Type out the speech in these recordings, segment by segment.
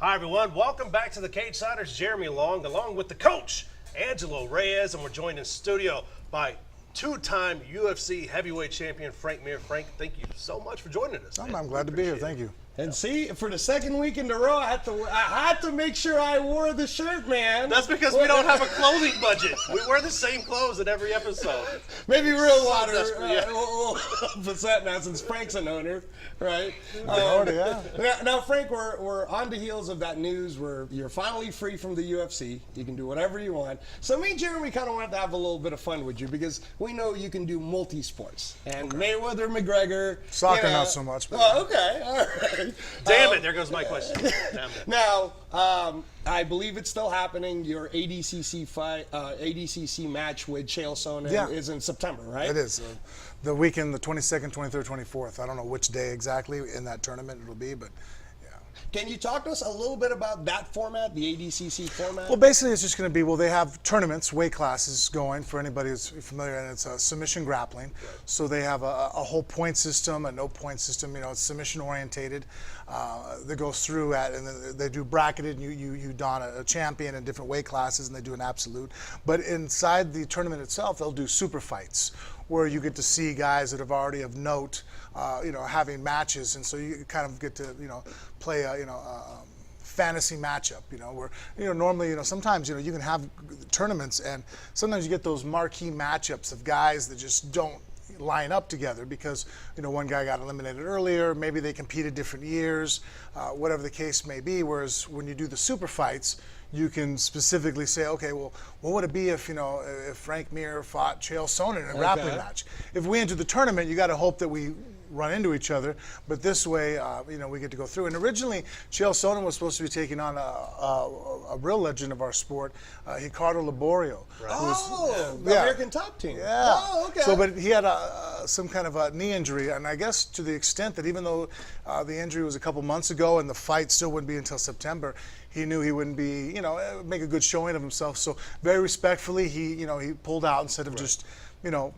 Hi, everyone. Welcome back to the Cage Siders. Jeremy along with the coach, Angelo, Reyes, and we're joined in studio by two-time UFC heavyweight champion Frank Mir. Frank, thank you so much for joining us. I'm glad to be here. Thank you. And see, for the second week in a row, I had to make sure I wore the shirt, man. That's because we don't have a clothing budget. We wear the same clothes in every episode. Maybe real water. Yeah. We'll that now since Frank's an owner, right? Yeah. Now, Frank, we're on the heels of that news where you're finally free from the UFC. You can do whatever you want. So me and Jeremy kind of wanted to have a little bit of fun with you because we know you can do multi-sports. And Mayweather, McGregor. Soccer, not so much. But oh, okay. All right. Damn it, there goes my question. Damn it. Now, I believe it's still happening. Your ADCC fight, ADCC match with Chael Sonnen is in September, right? it is. The weekend, the 22nd, 23rd, 24th. I don't know which day exactly in that tournament it'll be, but yeah. Can you talk to us a little bit about that format, the ADCC format? Well, basically it's just going to be, they have tournaments, weight classes going for anybody who's familiar, and it's submission grappling. Right. So they have a whole point system, a no point system, it's submission orientated. That goes through and then they do bracketed, and you don a champion in different weight classes, and they do an absolute. But inside the tournament itself, they'll do super fights, where you get to see guys that have already of note, having matches, and so you kind of get to, play a, fantasy matchup, where, normally, sometimes, you can have tournaments, and sometimes you get those marquee matchups of guys that just don't line up together because, one guy got eliminated earlier, maybe they competed different years, whatever the case may be, whereas when you do the super fights, you can specifically say, okay, well, what would it be if, if Frank Mir fought Chael Sonnen in a grappling match? If we enter the tournament, you got to hope that we run into each other, but this way, we get to go through. And originally, Chael Sonnen was supposed to be taking on a real legend of our sport, Ricardo Laborio. Right. The American top team. Yeah. Oh, okay. So, but he had some kind of a knee injury, and I guess to the extent that even though the injury was a couple months ago and the fight still wouldn't be until September, he knew he wouldn't be, make a good showing of himself. So very respectfully, he pulled out instead of just,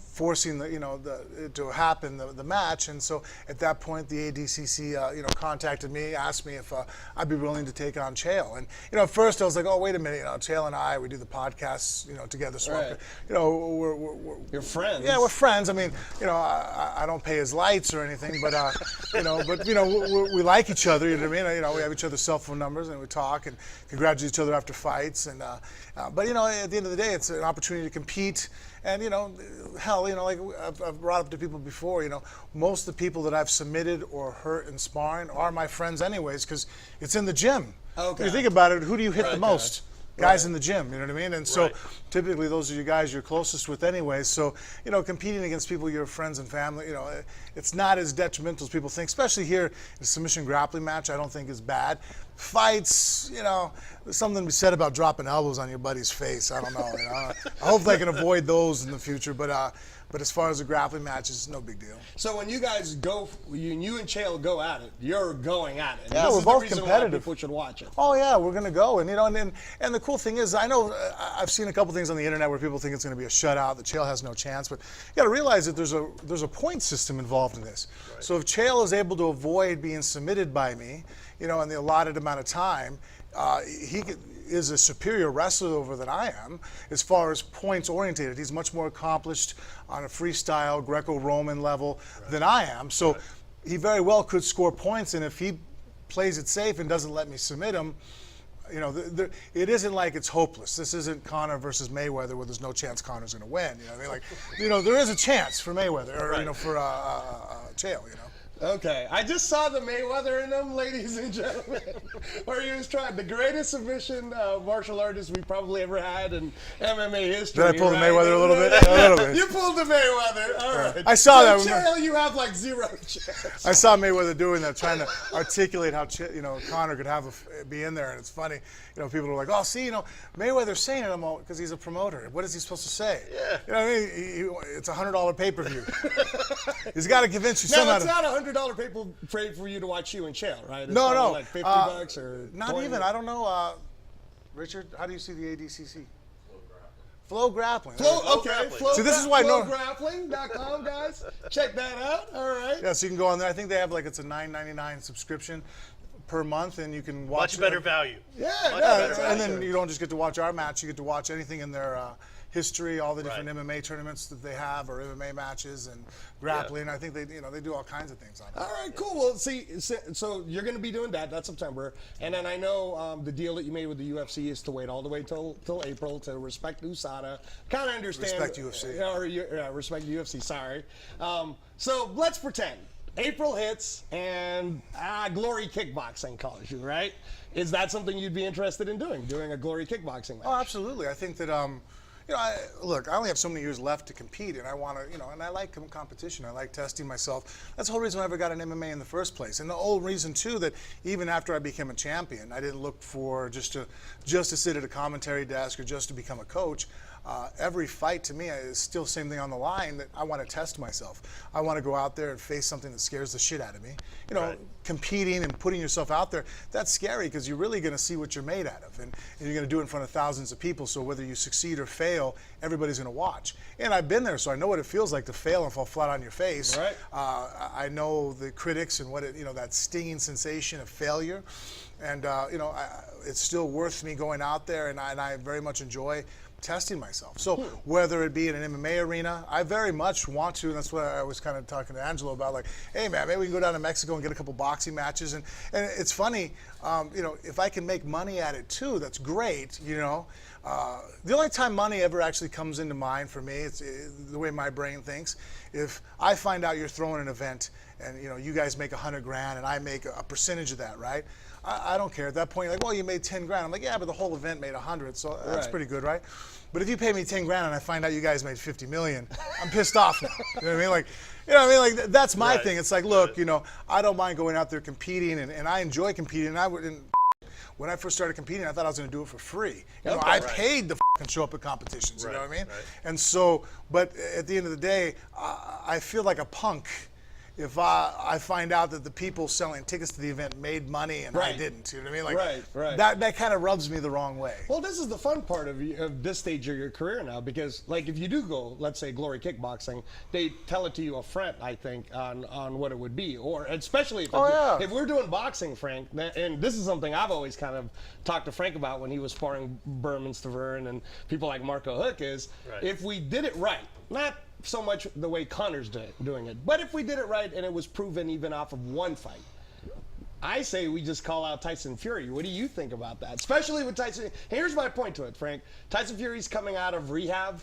forcing it to happen, the match. And so at that point, the ADCC, contacted me, asked me if I'd be willing to take on Chael. And, at first I was like, oh, wait a minute, Chael and I, we do the podcasts, together. So, right. We're You're friends. Yeah, we're friends. I mean, I don't pay his lights or anything, but, we like each other, you know what I mean? We have each other's cell phone numbers and we talk and congratulate each other after fights. And, but, at the end of the day, it's an opportunity to compete. And, hell, like I've brought up to people before, most of the people that I've submitted or hurt in sparring are my friends anyways, because it's in the gym. Okay. If you think about it, who do you hit the most? Guys Right. in the gym, you know what I mean? And so typically those are your guys you're closest with anyways. So, competing against people, your friends and family, it's not as detrimental as people think, especially here in a submission grappling match, I don't think is bad. Fights, there's something to be said about dropping elbows on your buddy's face. I don't know. I hope I can avoid those in the future, but as far as the grappling matches, no big deal. So when you guys go, you and Chael go at it, you're going at it. Yeah, this we're is both the reason competitive. Why people should watch it. Oh yeah, we're gonna go, and and the cool thing is, I know I've seen a couple things on the internet where people think it's gonna be a shutout, that Chael has no chance, but you got to realize that there's a point system involved in this. Right. So if Chael is able to avoid being submitted by me, in the allotted amount of time, is a superior wrestler over than I am as far as points orientated. He's much more accomplished on a freestyle Greco-Roman level than I am. So he very well could score points, and if he plays it safe and doesn't let me submit him, it isn't like it's hopeless. This isn't Conor versus Mayweather where there's no chance Conor's going to win. There is a chance for Mayweather or for Chael. Okay, I just saw the Mayweather in them, ladies and gentlemen, where he was trying the greatest submission martial artist we probably ever had in MMA history. Did I pull the Mayweather a little bit? A little bit. You pulled the Mayweather. All right. I saw that. Chael, you have like zero chance. I saw Mayweather doing that, trying to articulate how Conor could be in there, and it's funny. People are like, "Oh, see, Mayweather's saying it because he's a promoter. What is he supposed to say?" Yeah. What I mean? It's a $100 pay-per-view. He's got to convince you somehow. No, it's not $100 pay for you to watch you and Chael, right? It's no. Like $50 or not 20. even. I don't know. Richard, how do you see the ADCC? Flow Grappling. Flow See, this is why FlowGrappling.com, guys. Check that out. All right. Yeah, so you can go on there. I think they have it's a $9.99 subscription per month, and you can watch Much better value. Yeah, Much no, better and value. then you don't just get to watch our match; you get to watch anything in their history, all the different Right. MMA tournaments that they have, or MMA matches and grappling. I think they do all kinds of things on it. All right, cool. Well, see, so you're going to be doing that. That's September, and then I know the deal that you made with the UFC is to wait all the way till April to respect USADA. Kind of understand. Respect UFC. Or respect UFC. Sorry. So let's pretend April hits and Glory Kickboxing calls you, right? Is that something you'd be interested in doing a Glory Kickboxing match? Oh, absolutely. I think that I only have so many years left to compete, and I want to, and I like competition. I like testing myself. That's the whole reason I ever got an MMA in the first place, and the whole reason too that even after I became a champion, I didn't look for just to sit at a commentary desk or just to become a coach. Every fight to me is still the same thing on the line, that I want to test myself. I want to go out there and face something that scares the shit out of me. Right. Competing and putting yourself out there, that's scary because you're really going to see what you're made out of. And you're going to do it in front of thousands of people. So whether you succeed or fail, everybody's going to watch. And I've been there, so I know what it feels like to fail and fall flat on your face. Right. I know the critics and what that stinging sensation of failure. And, it's still worth me going out there, and I very much enjoy testing myself. So whether it be in an MMA arena, I very much want to, and that's what I was kind of talking to Angelo about, like, hey man, maybe we can go down to Mexico and get a couple boxing matches. And it's funny, if I can make money at it too, that's great, The only time money ever actually comes into mind for me, it's the way my brain thinks. If I find out you're throwing an event and, you guys make $100,000 and I make a percentage of that, right? I don't care. At that point, you're like, well, you made 10 grand. I'm like, yeah, but the whole event made 100, so that's Right. pretty good, right? But if you pay me 10 grand and I find out you guys made 50 million, I'm pissed off now. You know what I mean? Like, that's my Right. thing. It's like, look, I don't mind going out there competing, and I enjoy competing. And I wouldn't. When I first started competing, I thought I was going to do it for free. I paid to show up at competitions. You know what I mean? Right. And so, but at the end of the day, I feel like a punk if I find out that the people selling tickets to the event made money and I Right. didn't. You know what I mean? Like, Right. That kind of rubs me the wrong way. Well, this is the fun part of this stage of your career now, because like if you do go, let's say Glory Kickboxing, they tell it to you up front, I think, on what it would be, or especially if we're doing boxing, Frank, and this is something I've always kind of talked to Frank about when he was sparring Berman Stavern and people like Marco Hook is, Right. if we did it right, not so much the way Connor's doing it, but if we did it right and it was proven even off of one fight, I say we just call out Tyson Fury. What do you think about that? Especially with Tyson. Here's my point to it, Frank. Tyson Fury's coming out of rehab.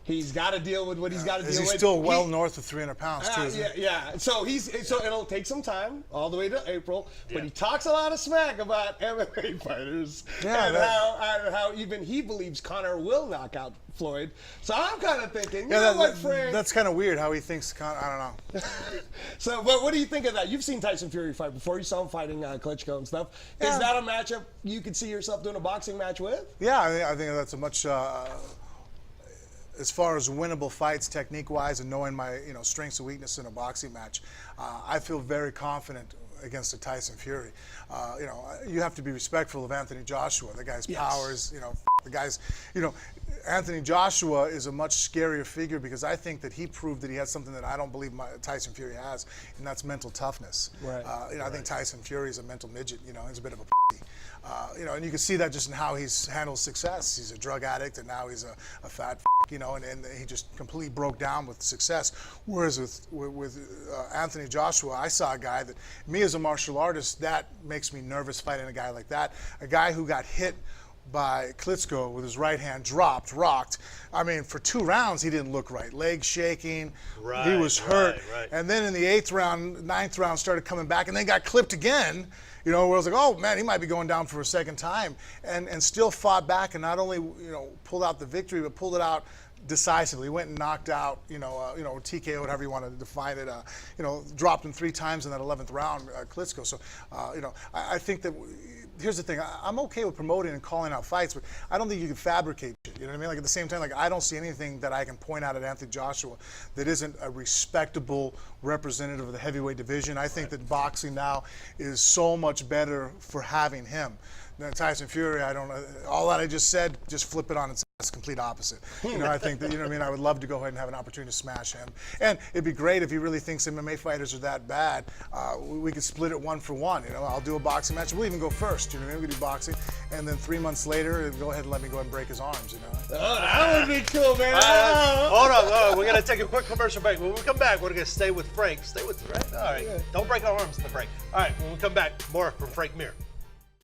He's got to deal with what he's got to deal with. Is he still well north of 300 pounds, too? Isn't he? Yeah. So it'll take some time, all the way to April. Yeah. But he talks a lot of smack about MMA fighters and how even he believes Connor will knock out Floyd. So I'm kind of thinking, Frank? That's kind of weird how he thinks. I don't know. So, but what do you think of that? You've seen Tyson Fury fight before. You saw him fighting Klitschko and stuff. Yeah. Is that a matchup you could see yourself doing a boxing match with? Yeah, I think that's a much. As far as winnable fights, technique-wise, and knowing my strengths and weaknesses in a boxing match, I feel very confident against a Tyson Fury. You have to be respectful of Anthony Joshua. The guy's powers, the guy's, Anthony Joshua is a much scarier figure because I think that he proved that he has something that I don't believe Tyson Fury has, and that's mental toughness. Right. I think Tyson Fury is a mental midget. He's a bit of a and you can see that just in how he's handled success. He's a drug addict, and now he's a fat and he just completely broke down with success. Whereas with Anthony Joshua, I saw a guy that, me as a martial artist, that makes me nervous fighting a guy like that. A guy who got hit by Klitschko with his right hand, rocked. I mean, for 2 rounds, he didn't look right. Legs shaking. Right, he was hurt. right. And then in the 8th round, 9th round, started coming back, and then got clipped again. Where I was like, oh man, he might be going down for a second time, and still fought back, and not only pulled out the victory, but pulled it out decisively. Went and knocked out, TKO, whatever you want to define it. Dropped him 3 times in that 11th round, Klitschko. So, I think that here's the thing. I'm okay with promoting and calling out fights, but I don't think you can fabricate shit. You know what I mean? Like at the same time, like I don't see anything that I can point out at Anthony Joshua that isn't a respectable representative of the heavyweight division. I think that boxing now is so much better for having him. Now, Tyson Fury, I don't know. All that I just said, just flip it on its ass, complete opposite. You know, I think that, you know what I mean, I would love to go ahead and have an opportunity to smash him. And it'd be great if he really thinks MMA fighters are that bad. We could split it 1 for 1. You know, I'll do a boxing match. We'll even go first. You know what I mean? We could do boxing. And then 3 months later, go ahead and let me go ahead and break his arms, you know? Oh, that would be cool, man. Hold on. We're going to take a quick commercial break. When we come back, we're going to stay with Frank. Stay with Frank? All right. Yeah. Don't break our arms in the break. All right. When we come back, more from Frank Mir.